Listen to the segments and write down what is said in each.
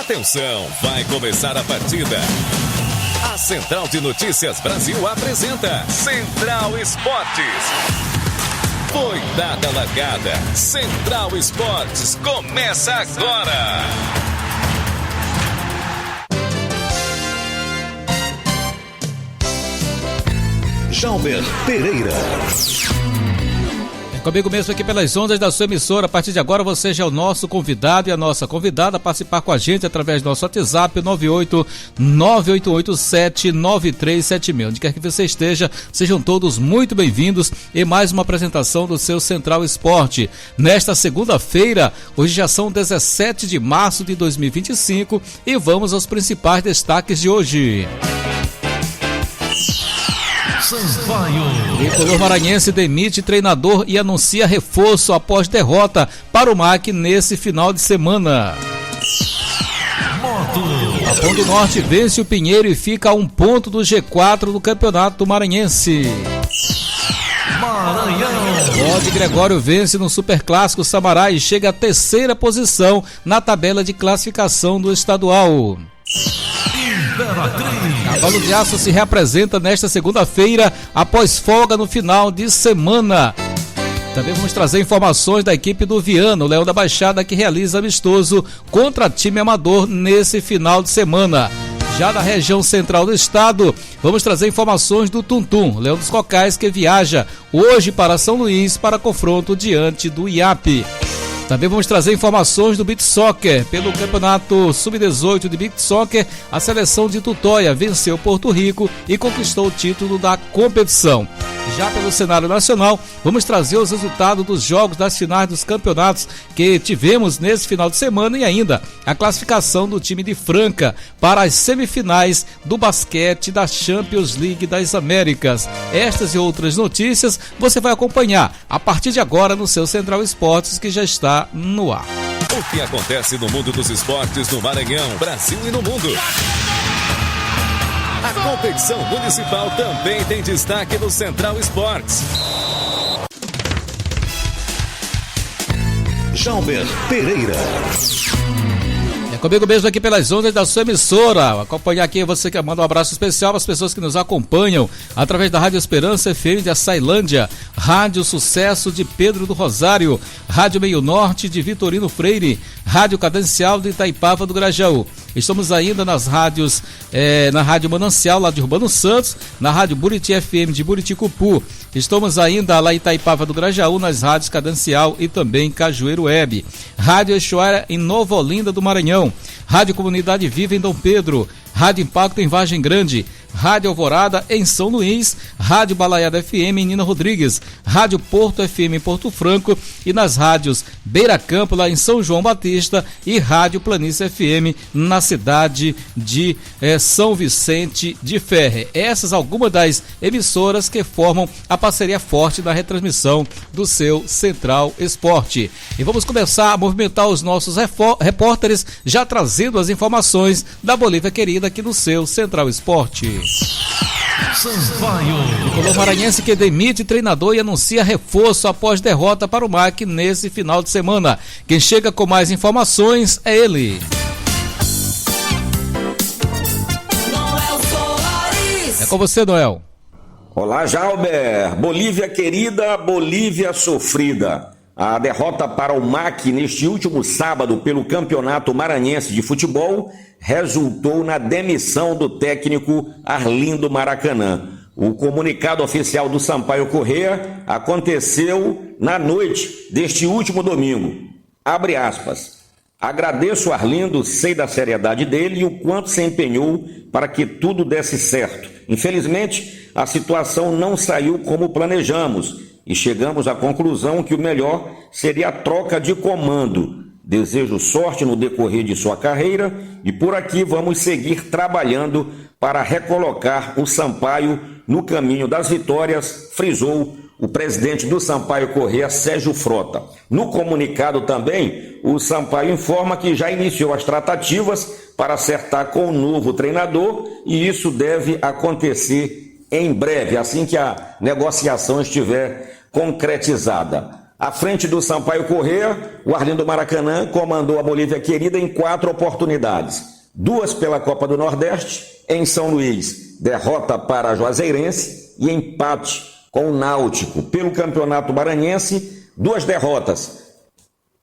Atenção, vai começar a partida. A Central de Notícias Brasil apresenta Central Esportes. Foi dada a largada. Central Esportes começa agora. Jalber Pereira. Comigo mesmo aqui pelas ondas da sua emissora. A partir de agora você já é o nosso convidado e a nossa convidada a participar com a gente através do nosso WhatsApp 98988799376. Onde quer que você esteja, sejam todos muito bem-vindos em mais uma apresentação do seu Central Esporte. Nesta segunda-feira, hoje já são 17 de março de 2025 e vamos aos principais destaques de hoje. Tricolor maranhense demite treinador e anuncia reforço após derrota para o MAC nesse final de semana. Capão do Norte vence o Pinheiro e fica a 1 ponto do G4 do Campeonato Maranhense. Lorde Gregório vence no Superclássico Samará e chega à 3ª posição na tabela de classificação do estadual. Cavalo de Aço se reapresenta nesta segunda-feira após folga no final de semana. Também vamos trazer informações da equipe do Viana, o Leão da Baixada, que realiza amistoso contra time amador nesse final de semana. Já da região central do estado, vamos trazer informações do Tuntum, Leão dos Cocais, que viaja hoje para São Luís para confronto diante do IAP. Também vamos trazer informações do Beach Soccer. Pelo Campeonato Sub-18 de Beach Soccer, a seleção de Tutóia venceu Porto Rico e conquistou o título da competição. Já pelo cenário nacional, vamos trazer os resultados dos jogos das finais dos campeonatos que tivemos nesse final de semana e ainda a classificação do time de Franca para as semifinais do basquete da Champions League das Américas. Estas e outras notícias você vai acompanhar a partir de agora no seu Central Esportes, que já está no ar. O que acontece no mundo dos esportes no Maranhão, Brasil e no mundo? A competição municipal também tem destaque no Central Esportes. Jalber Pereira. É comigo mesmo aqui pelas ondas da sua emissora. Acompanhar aqui você que manda um abraço especial para as pessoas que nos acompanham através da Rádio Esperança FM de Açailândia, Rádio Sucesso de Pedro do Rosário, Rádio Meio Norte de Vitorino Freire, Rádio Cadencial de Itaipava do Grajaú. Estamos ainda nas rádios, na Rádio Manancial lá de Urbano Santos, na Rádio Buriti FM de Buriticupu. Estamos ainda lá em Itaipava do Grajaú, nas rádios Cadencial e também Cajueiro Web. Rádio Exuara em Nova Olinda do Maranhão. Rádio Comunidade Viva em Dom Pedro. Rádio Impacto em Vargem Grande. Rádio Alvorada em São Luís, Rádio Balaiada FM em Nina Rodrigues, Rádio Porto FM em Porto Franco e nas rádios Beira Campo lá em São João Batista e Rádio Planície FM na cidade de São Vicente de Ferre. Essas algumas das emissoras que formam a parceria forte da retransmissão do seu Central Esporte. E vamos começar a movimentar os nossos repórteres, já trazendo as informações da Bolívia querida aqui no seu Central Esporte. O Tricolor maranhense que demite treinador e anuncia reforço após derrota para o MAC nesse final de semana. Quem chega com mais informações é ele. É com você, Noel. Olá, Jalber. Bolívia querida, Bolívia sofrida. A derrota para o MAC neste último sábado pelo Campeonato Maranhense de Futebol resultou na demissão do técnico Arlindo Maracanã. O comunicado oficial do Sampaio Corrêa aconteceu na noite deste último domingo. Abre aspas. Agradeço Arlindo, sei da seriedade dele e o quanto se empenhou para que tudo desse certo. Infelizmente, a situação não saiu como planejamos e chegamos à conclusão que o melhor seria a troca de comando. Desejo sorte no decorrer de sua carreira e por aqui vamos seguir trabalhando para recolocar o Sampaio no caminho das vitórias, frisou o presidente do Sampaio Corrêa, Sérgio Frota. No comunicado também, o Sampaio informa que já iniciou as tratativas para acertar com o novo treinador e isso deve acontecer em breve, assim que a negociação estiver concretizada. À frente do Sampaio Corrêa, o Arlindo Maracanã comandou a Bolívia Querida em 4 oportunidades. 2 pela Copa do Nordeste, em São Luís, derrota para a Juazeirense e empate com o Náutico. Pelo Campeonato Maranhense, 2 derrotas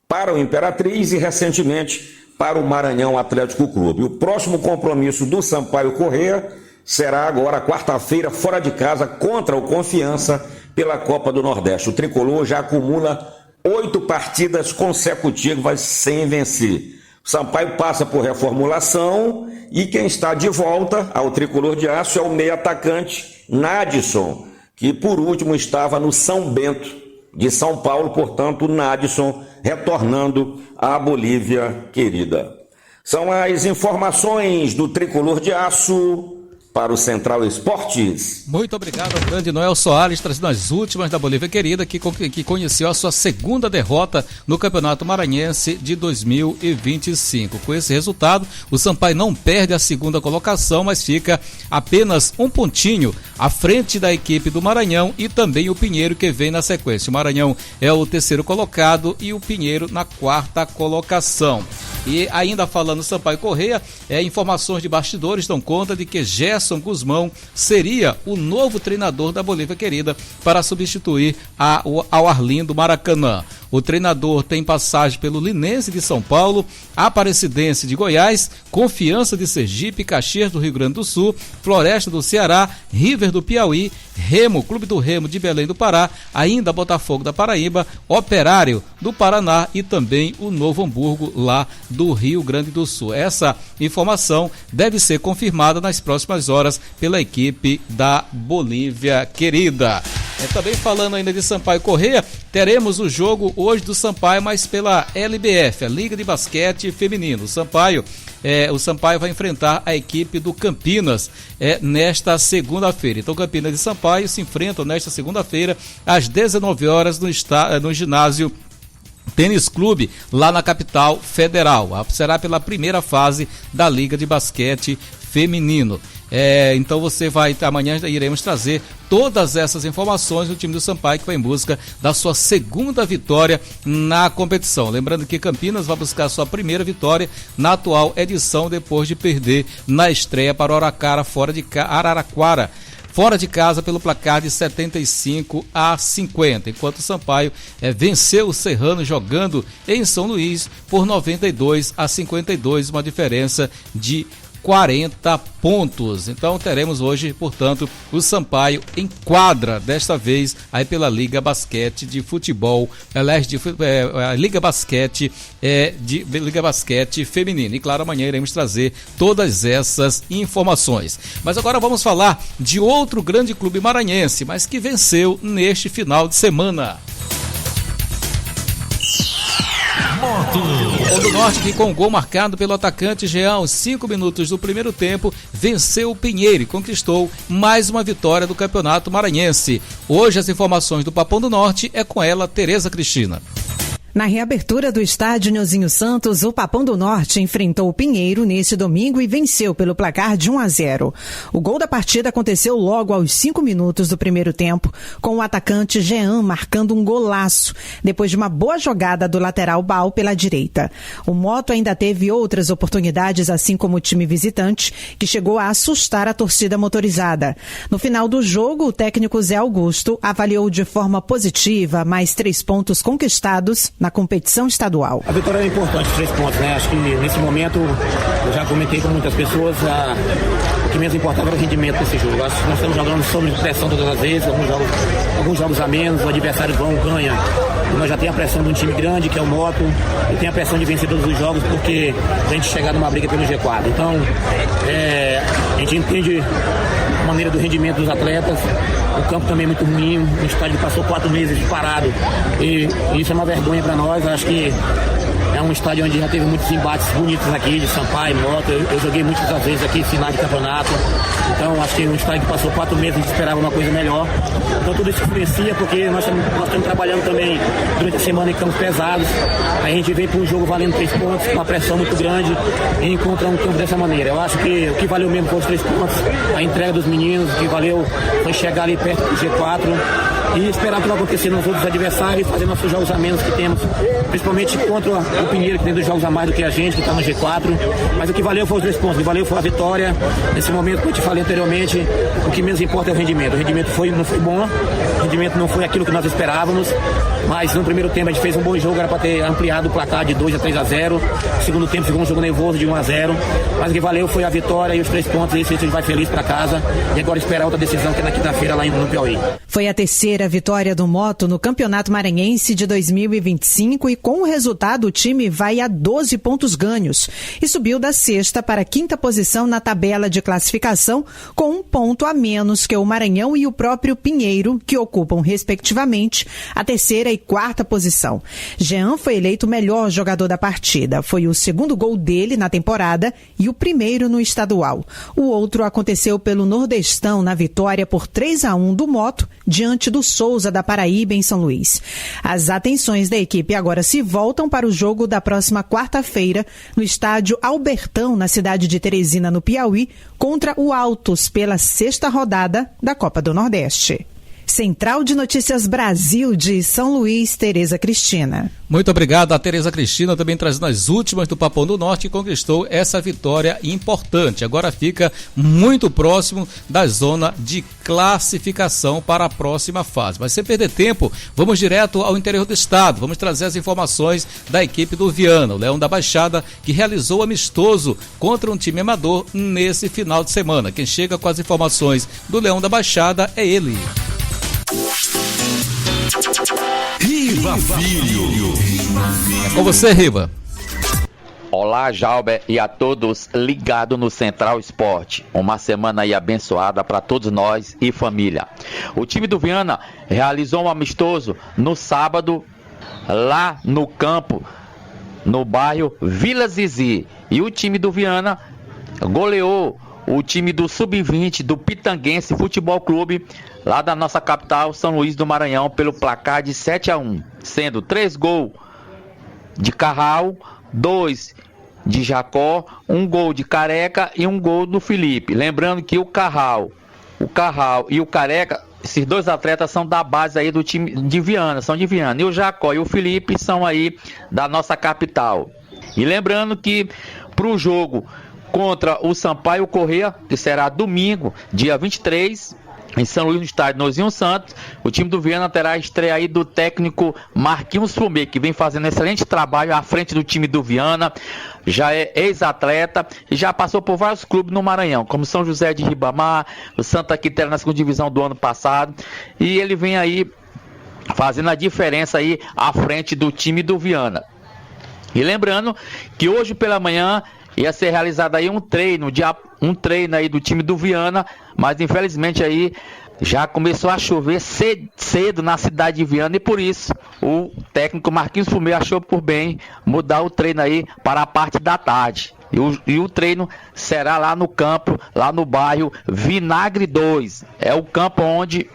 para o Imperatriz e recentemente para o Maranhão Atlético Clube. O próximo compromisso do Sampaio Corrêa será agora quarta-feira fora de casa contra o Confiança pela Copa do Nordeste. O tricolor já acumula 8 partidas consecutivas sem vencer. O Sampaio passa por reformulação e quem está de volta ao tricolor de aço é o meio atacante Nadson, que por último estava no São Bento de São Paulo, portanto Nadson retornando à Bolívia Querida. São as informações do tricolor de aço para o Central Esportes. Muito obrigado ao grande Noel Soares, trazendo as últimas da Bolívia Querida, que conheceu a sua segunda derrota no Campeonato Maranhense de 2025. Com esse resultado, o Sampaio não perde a segunda colocação, mas fica apenas um pontinho à frente da equipe do Maranhão e também o Pinheiro, que vem na sequência. O Maranhão é o terceiro colocado e o Pinheiro na quarta colocação. E ainda falando do Sampaio Corrêa, informações de bastidores dão conta de que Gerson Guzmão seria o novo treinador da Bolívia Querida para substituir ao Arlindo Maracanã. O treinador tem passagem pelo Linense de São Paulo, Aparecidense de Goiás, Confiança de Sergipe, Caxias do Rio Grande do Sul, Floresta do Ceará, River do Piauí, Remo, Clube do Remo de Belém do Pará, ainda Botafogo da Paraíba, Operário do Paraná e também o Novo Hamburgo lá do Rio Grande do Sul. Essa informação deve ser confirmada nas próximas horas pela equipe da Bolívia Querida. Também falando ainda de Sampaio Corrêa, teremos o jogo hoje do Sampaio, mas pela LBF, a Liga de Basquete Feminino. O Sampaio vai enfrentar a equipe do Campinas nesta segunda-feira. Então Campinas e Sampaio se enfrentam nesta segunda-feira às 19 horas no ginásio Tênis Clube, lá na capital federal. Será pela primeira fase da Liga de Basquete Feminino. Então amanhã iremos trazer todas essas informações do time do Sampaio, que vai em busca da sua segunda vitória na competição. Lembrando que Campinas vai buscar sua primeira vitória na atual edição, depois de perder na estreia para Araraquara, fora de casa, pelo placar de 75-50, enquanto o Sampaio venceu o Serrano jogando em São Luís por 92-52, uma diferença de 40 pontos. Então teremos hoje, portanto, o Sampaio em quadra, desta vez aí pela Liga Basquete de Futebol, Liga Basquete Liga Basquete Feminino. E claro, amanhã iremos trazer todas essas informações. Mas agora vamos falar de outro grande clube maranhense, mas que venceu neste final de semana. O do Norte, que com o gol marcado pelo atacante Jean aos 5 minutos do primeiro tempo, venceu o Pinheiro e conquistou mais uma vitória do Campeonato Maranhense. Hoje as informações do Papão do Norte é com ela, Tereza Cristina. Na reabertura do estádio Nilzinho Santos, o Papão do Norte enfrentou o Pinheiro neste domingo e venceu pelo placar de 1-0. O gol da partida aconteceu logo aos 5 minutos do primeiro tempo, com o atacante Jean marcando um golaço, depois de uma boa jogada do lateral Bal pela direita. O Moto ainda teve outras oportunidades, assim como o time visitante, que chegou a assustar a torcida motorizada. No final do jogo, o técnico Zé Augusto avaliou de forma positiva mais 3 pontos conquistados na competição estadual. A vitória é importante, 3 pontos, né? Acho que nesse momento, eu já comentei com muitas pessoas, o que menos importava era o rendimento desse jogo. Acho que nós estamos jogando sob pressão todas as vezes, alguns jogos a menos, o adversário ganha. Nós já temos a pressão de um time grande, que é o Moto, e tem a pressão de vencer todos os jogos, porque a gente chegar numa briga pelo G4. Então, a gente entende a maneira do rendimento dos atletas. O campo também é muito ruim, o estádio passou 4 meses parado, e isso é uma vergonha para nós. Acho que é um estádio onde já teve muitos embates bonitos aqui, de Sampaio, Moto. Eu joguei muitas vezes aqui, finais de campeonato. Então, acho que é um estádio que passou 4 meses, a gente esperava uma coisa melhor. Então, tudo isso influencia, porque nós estamos trabalhando também durante a semana em campos pesados. A gente vem para um jogo valendo 3 pontos, com uma pressão muito grande, e encontra um campo dessa maneira. Eu acho que o que valeu mesmo foram os 3 pontos, a entrega dos meninos, o que valeu foi chegar ali perto do G4. e esperar o que vai acontecer nos outros adversários e fazer nossos jogos a menos que temos, principalmente contra o Pinheiro, que tem 2 jogos a mais do que a gente, que está no G4. Mas o que valeu foi os 2 pontos, o que valeu foi a vitória. Nesse momento, como eu te falei anteriormente, o que menos importa é o rendimento. O rendimento não foi bom, o rendimento não foi aquilo que nós esperávamos, mas no primeiro tempo a gente fez um bom jogo, era para ter ampliado o placar de 2-3-0. Segundo tempo, ficou um jogo nervoso de 1-0, mas o que valeu foi a vitória e os 3 pontos. Isso a gente vai feliz para casa e agora esperar outra decisão que é na quinta-feira lá no Piauí. Foi a terceira vitória do Moto no Campeonato Maranhense de 2025 e com o resultado o time vai a 12 pontos ganhos e subiu da 6ª para a 5ª posição na tabela de classificação com 1 ponto a menos que o Maranhão e o próprio Pinheiro, que ocupam respectivamente a 3ª e 4ª posição. Jean foi eleito o melhor jogador da partida. Foi o 2º gol dele na temporada e o primeiro no estadual. O outro aconteceu pelo Nordestão na vitória por 3-1 do Moto diante do Souza da Paraíba em São Luís. As atenções da equipe agora se voltam para o jogo da próxima quarta-feira no estádio Albertão, na cidade de Teresina, no Piauí, contra o Altos pela 6ª rodada da Copa do Nordeste. Central de Notícias Brasil de São Luís, Tereza Cristina. Muito obrigado a Tereza Cristina, também trazendo as últimas do Papão do Norte, que conquistou essa vitória importante. Agora fica muito próximo da zona de classificação para a próxima fase. Mas sem perder tempo, vamos direto ao interior do estado. Vamos trazer as informações da equipe do Viana, o Leão da Baixada, que realizou amistoso contra um time amador nesse final de semana. Quem chega com as informações do Leão da Baixada é ele. Riva Filho. É com você, Riva. Olá, Jalber, e a todos ligados no Central Esporte. Uma semana aí abençoada para todos nós e família. O time do Viana realizou um amistoso no sábado, lá no campo, no bairro Vila Zizi. E o time do Viana goleou o time do Sub-20 do Pitanguense Futebol Clube, lá da nossa capital, São Luís do Maranhão, pelo placar de 7-1, sendo 3 gols de Carral, 2 de Jacó, 1 gol de Careca e 1 gol do Felipe. Lembrando que o Carral e o Careca, esses 2 atletas são da base aí do time de Viana, são de Viana. E o Jacó e o Felipe são aí da nossa capital. E lembrando que para o jogo contra o Sampaio Corrêa, que será domingo, dia 23, em São Luís, no estádio Nozinho Santos, o time do Viana terá a estreia aí do técnico Marquinhos Fumê, que vem fazendo excelente trabalho à frente do time do Viana, já é ex-atleta e já passou por vários clubes no Maranhão, como São José de Ribamar, o Santa Quitéria na 2ª divisão do ano passado, e ele vem aí fazendo a diferença aí à frente do time do Viana. E lembrando que hoje pela manhã ia ser realizado aí um treino aí do time do Viana, mas infelizmente aí já começou a chover cedo na cidade de Viana e por isso o técnico Marquinhos Fumê achou por bem mudar o treino aí para a parte da tarde. E o treino será lá no campo, lá no bairro Vinagre 2. É o campo onde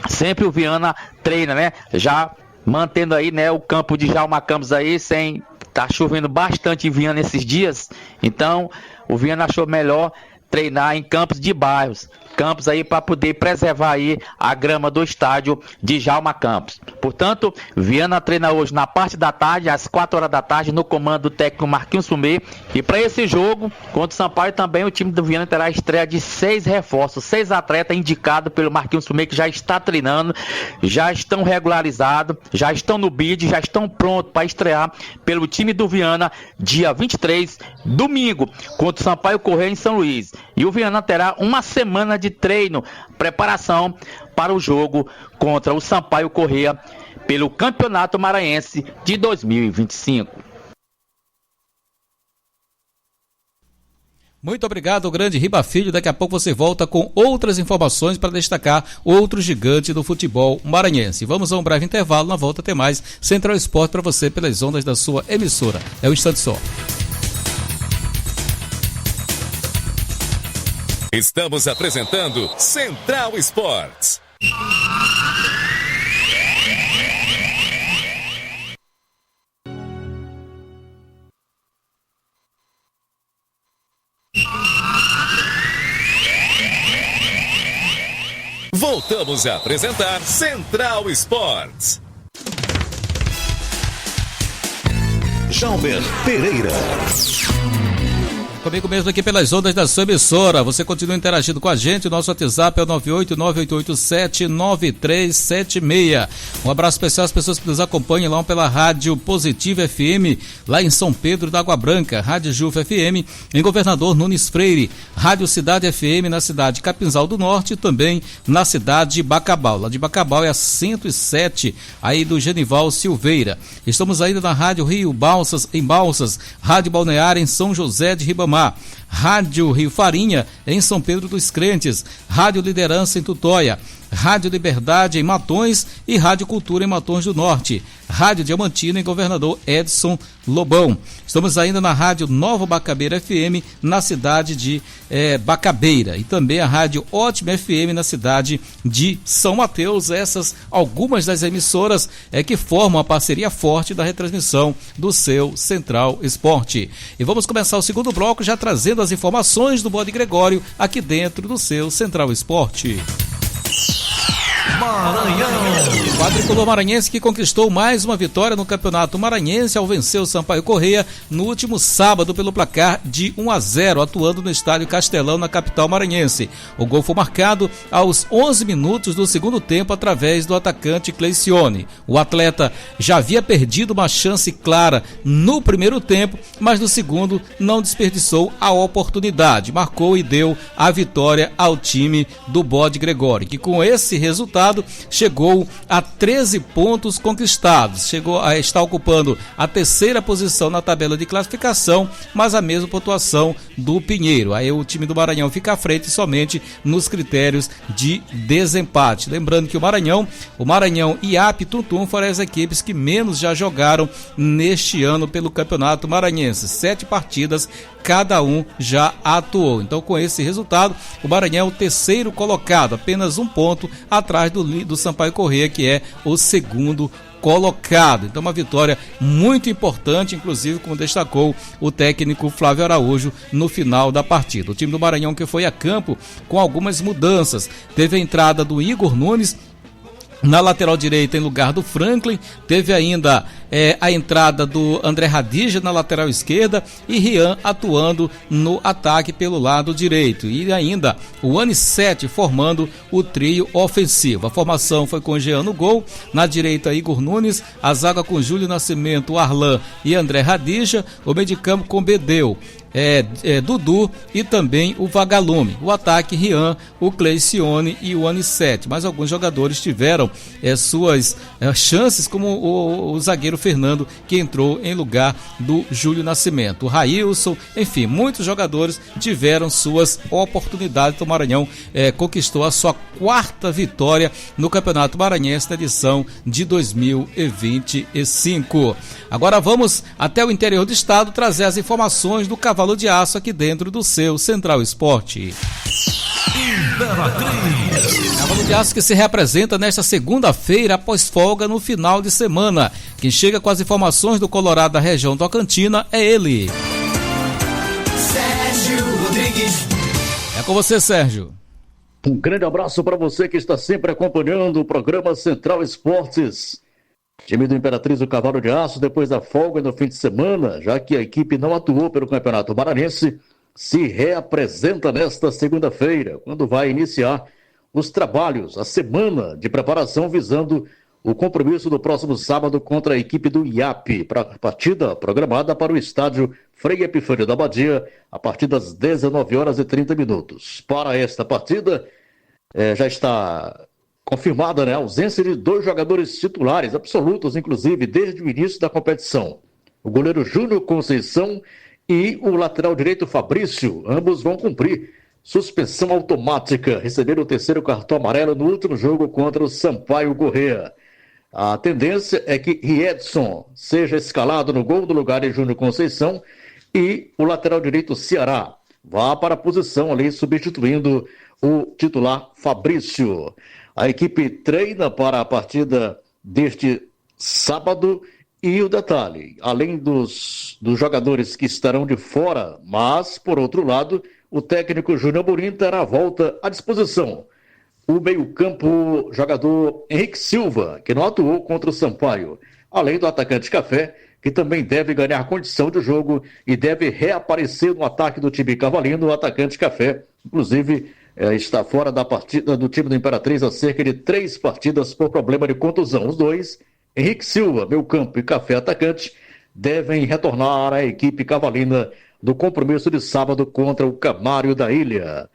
sempre o Viana treina, né? Já mantendo aí, né, o campo de Djalma Campos aí sem... Tá chovendo bastante em Viana esses dias, então o Viana achou melhor treinar em campos de bairros, campos aí para poder preservar aí a grama do estádio de Djalma Campos. Portanto, Viana treina hoje na parte da tarde, às 4 horas da tarde, no comando do técnico Marquinhos Fumê. E para esse jogo, contra o Sampaio também, o time do Viana terá a estreia de 6 reforços, 6 atletas indicados pelo Marquinhos Fumê, que já está treinando, já estão regularizados, já estão no bid, já estão prontos para estrear pelo time do Viana, dia 23, domingo, contra o Sampaio Corrêa em São Luís. E o Viana terá uma semana de treino, preparação para o jogo contra o Sampaio Corrêa pelo Campeonato Maranhense de 2025. Muito obrigado, grande Riba Filho. Daqui a pouco você volta com outras informações para destacar outro gigante do futebol maranhense. Vamos a um breve intervalo, na volta tem mais Central Esporte para você pelas ondas da sua emissora. É um instante só. Estamos apresentando Central Esportes. Voltamos a apresentar Central Esportes. Jalber Pereira. Comigo mesmo aqui pelas ondas da sua emissora. Você continua interagindo com a gente. O nosso WhatsApp é o 98988879376. Um abraço especial às pessoas que nos acompanham lá pela Rádio Positiva FM, lá em São Pedro da Água Branca, Rádio Jufa FM, em Governador Nunes Freire, Rádio Cidade FM na cidade de Capinzal do Norte e também na cidade de Bacabal. Lá de Bacabal é a 107, aí do Genival Silveira. Estamos ainda na Rádio Rio Balsas, em Balsas, Rádio Balneária em São José de Ribamar, Rádio Rio Farinha em São Pedro dos Crentes, Rádio Liderança em Tutóia, Rádio Liberdade em Matões e Rádio Cultura em Matões do Norte, Rádio Diamantina em Governador Edson Lobão. Estamos ainda na Rádio Nova Bacabeira FM na cidade de Bacabeira e também a Rádio Ótima FM na cidade de São Mateus. Essas algumas das emissoras que formam a parceria forte da retransmissão do seu Central Esporte. E vamos começar o segundo bloco já trazendo as informações do Bode Gregório aqui dentro do seu Central Esporte. Maranhão. O quadricolor maranhense que conquistou mais uma vitória no Campeonato Maranhense ao vencer o Sampaio Corrêa no último sábado pelo placar de 1-0, atuando no estádio Castelão, na capital maranhense. O gol foi marcado aos 11 minutos do segundo tempo através do atacante Cleicione. O atleta já havia perdido uma chance clara no primeiro tempo, mas no segundo não desperdiçou a oportunidade. Marcou e deu a vitória ao time do Bode Gregório, que com esse resultado chegou a 13 pontos conquistados, chegou a estar ocupando a terceira posição na tabela de classificação, mas a mesma pontuação do Pinheiro. Aí o time do Maranhão fica à frente somente nos critérios de desempate. Lembrando que o Maranhão e IAP Tuntum foram as equipes que menos já jogaram neste ano pelo Campeonato Maranhense. 7 partidas cada um já atuou. Então, com esse resultado, o Maranhão é o terceiro colocado, apenas um ponto atrás do Sampaio Corrêa, que é o segundo colocado. Então, uma vitória muito importante, inclusive, como destacou o técnico Flávio Araújo no final da partida. O time do Maranhão que foi a campo com algumas mudanças. Teve a entrada do Igor Nunes na lateral direita em lugar do Franklin, teve ainda a entrada do André Radija na lateral esquerda e Rian atuando no ataque pelo lado direito, e ainda o Anissete formando o trio ofensivo. A formação foi com Jean no gol, na direita Igor Nunes, a zaga com Júlio Nascimento, Arlan e André Radija, o meio de campo com Bedeu, Dudu e também o Vagalume. O ataque, Rian, o Cleicione e o Anissete. Mas alguns jogadores tiveram suas chances, como o zagueiro Fernando, que entrou em lugar do Júlio Nascimento. O Railson, enfim, muitos jogadores tiveram suas oportunidades. O Maranhão conquistou a sua 4ª vitória no Campeonato Maranhense na edição de 2025. Agora vamos até o interior do estado trazer as informações do Cavalo de Aço aqui dentro do seu Central Esporte. Cavalo de Aço que se representa nesta segunda-feira após folga no final de semana. Quem chega com as informações do Colorado da região Tocantina é ele. Sérgio Rodrigues. É com você, Sérgio. Um grande abraço para você que está sempre acompanhando o programa Central Esportes. Time do Imperatriz do Cavalo de Aço, depois da folga no fim de semana, já que a equipe não atuou pelo Campeonato Maranhense, se reapresenta nesta segunda-feira, quando vai iniciar os trabalhos, a semana de preparação visando o compromisso do próximo sábado contra a equipe do IAP, para a partida programada para o estádio Frei Epifânio da Abadia, a partir das 19h30. Para esta partida, já está confirmada, a ausência de 2 jogadores titulares, absolutos, inclusive, desde o início da competição. O goleiro Júnior Conceição e o lateral direito Fabrício, ambos vão cumprir suspensão automática, receberam o 3º cartão amarelo no último jogo contra o Sampaio Corrêa. A tendência é que Riedson seja escalado no gol do lugar de Júnior Conceição e o lateral direito Ceará vá para a posição ali, substituindo o titular Fabrício. A equipe treina para a partida deste sábado e o detalhe, além dos jogadores que estarão de fora, mas, por outro lado, o técnico Júnior Burim terá a volta à disposição o meio-campo jogador Henrique Silva, que não atuou contra o Sampaio, além do atacante Café, que também deve ganhar condição de jogo e deve reaparecer no ataque do time cavalino. O atacante Café, inclusive, está fora da partida do time do Imperatriz há cerca de 3 partidas por problema de contusão. Os dois, Henrique Silva, meio-campo, e Café, atacante, devem retornar à equipe cavalina do compromisso de sábado contra o Camário da Ilha.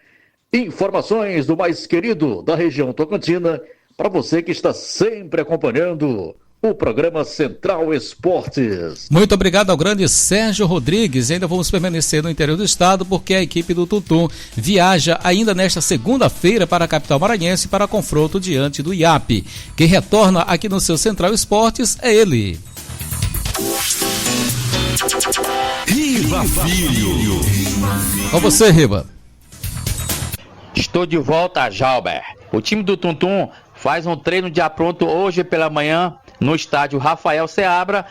Informações do mais querido da região tocantina, para você que está sempre acompanhando o programa Central Esportes. Muito obrigado ao grande Sérgio Rodrigues. Ainda vamos permanecer no interior do estado, porque a equipe do Tuntum viaja ainda nesta segunda-feira para a capital maranhense para confronto diante do IAP. Quem retorna aqui no seu Central Esportes é ele. Riva Filho. Com você, Riva. Estou de volta, Jalber. O time do Tuntum faz um treino de apronto hoje pela manhã no estádio Rafael Seabra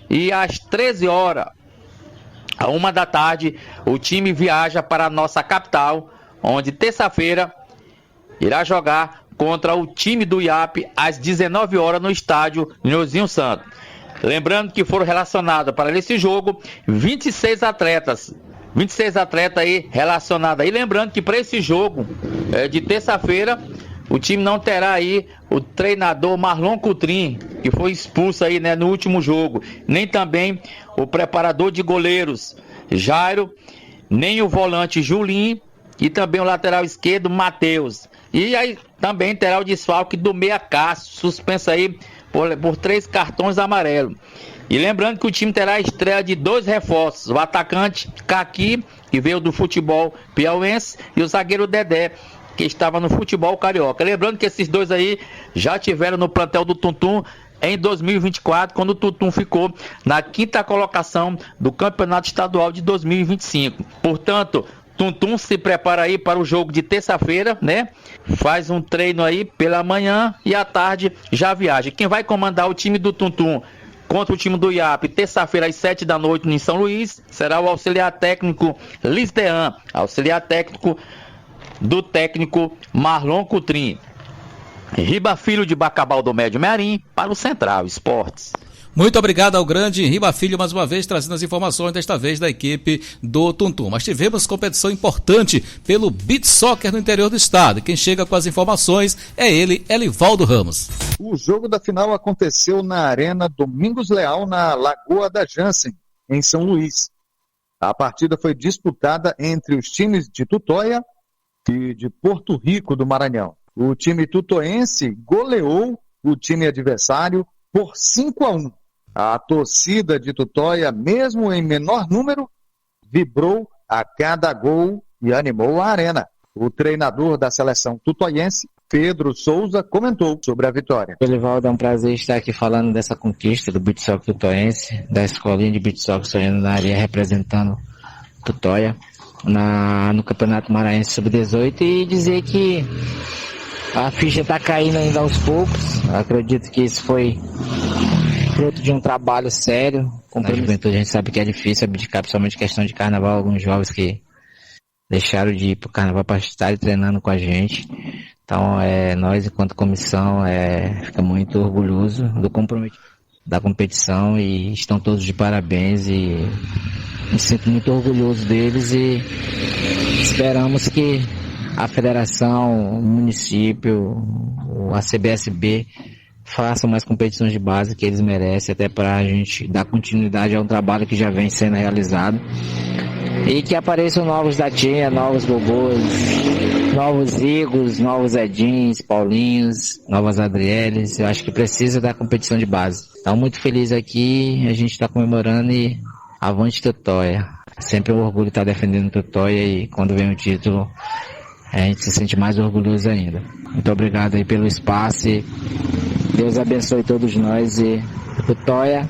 e às 13 horas, à 1 da tarde, o time viaja para a nossa capital, onde terça-feira irá jogar contra o time do IAP às 19 horas no estádio Nhozinho Santos. Lembrando que foram relacionados para esse jogo 26 atletas aí relacionados. E lembrando que para esse jogo de terça-feira, o time não terá aí o treinador Marlon Coutrin, que foi expulso aí, né, no último jogo. Nem também o preparador de goleiros Jairo, nem o volante Julinho e também o lateral esquerdo Matheus. E aí também terá o desfalque do meia Cássio, suspenso aí por 3 cartões amarelos. E lembrando que o time terá a estreia de 2 reforços: o atacante Caqui, que veio do futebol piauense, e o zagueiro Dedé, que estava no futebol carioca. Lembrando que esses dois aí já tiveram no plantel do Tuntum em 2024, quando o Tuntum ficou na 5ª colocação do Campeonato Estadual de 2025. Portanto, Tuntum se prepara aí para o jogo de terça-feira, né? Faz um treino aí pela manhã e à tarde já viaja. Quem vai comandar o time do Tuntum contra o time do IAP, terça-feira às 7 da noite em São Luís, será o auxiliar técnico Lisdean, auxiliar técnico do técnico Marlon Coutrin. Riba Filho de Bacabal do Médio Mearim para o Central Esportes. Muito obrigado ao grande Riba Filho, mais uma vez trazendo as informações, desta vez da equipe do Tuntum. Mas tivemos competição importante pelo Beach Soccer no interior do estado. Quem chega com as informações é ele, Elivaldo Ramos. O jogo da final aconteceu na Arena Domingos Leal, na Lagoa da Jansen, em São Luís. A partida foi disputada entre os times de Tutóia e de Porto Rico do Maranhão. O time tutoense goleou o time adversário por 5-1. A torcida de Tutóia, mesmo em menor número, vibrou a cada gol e animou a arena. O treinador da seleção tutoiense, Pedro Souza, comentou sobre a vitória. Elivaldo, é um prazer estar aqui falando dessa conquista do Beach Soccer tutoiense, da escolinha de Beach Soccer Sonhando na Areia, representando Tutóia no Campeonato Maranhense Sub-18, e dizer que a ficha está caindo ainda aos poucos. Acredito que isso foi fruto de um trabalho sério. Na juventude a gente sabe que é difícil abdicar, principalmente questão de carnaval, alguns jovens que deixaram de ir para o carnaval para estar treinando com a gente. Então, nós, enquanto comissão, fica muito orgulhoso do comprometimento da competição, e estão todos de parabéns, e me sinto muito orgulhoso deles, e esperamos que a federação, o município, a CBSB façam mais competições de base que eles merecem, até para a gente dar continuidade a um trabalho que já vem sendo realizado. E que apareçam novos Datinha, novos Gogôs, novos Igos, novos Edins, Paulinhos, novas Adrieles. Eu acho que precisa da competição de base. Então, muito feliz aqui, a gente está comemorando, e avante Tutóia. Sempre um orgulho estar defendendo Tutóia, e quando vem o título, a gente se sente mais orgulhoso ainda. Muito obrigado aí pelo espaço, e Deus abençoe todos nós, e Tutóia,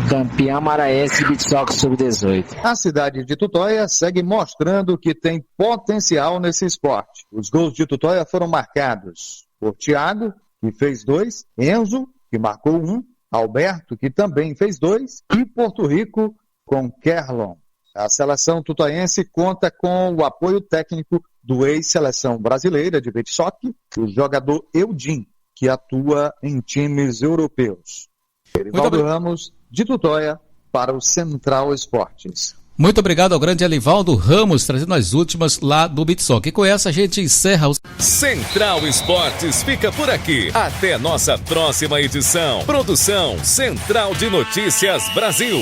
campeão maranhense Beach Soccer Sub-18. A cidade de Tutóia segue mostrando que tem potencial nesse esporte. Os gols de Tutóia foram marcados por Thiago, que fez 2, Enzo, que marcou 1, Alberto, que também fez 2, e Porto Rico com Kerlon. A seleção tutoiense conta com o apoio técnico do ex-seleção brasileira de beach soccer, o jogador Eudin, que atua em times europeus. Erivaldo Ramos, de Tutóia, para o Central Esportes. Muito obrigado ao grande Elivaldo Ramos, trazendo as últimas lá do beach soccer. E com essa a gente encerra o Central Esportes fica por aqui. Até nossa próxima edição. Produção Central de Notícias Brasil.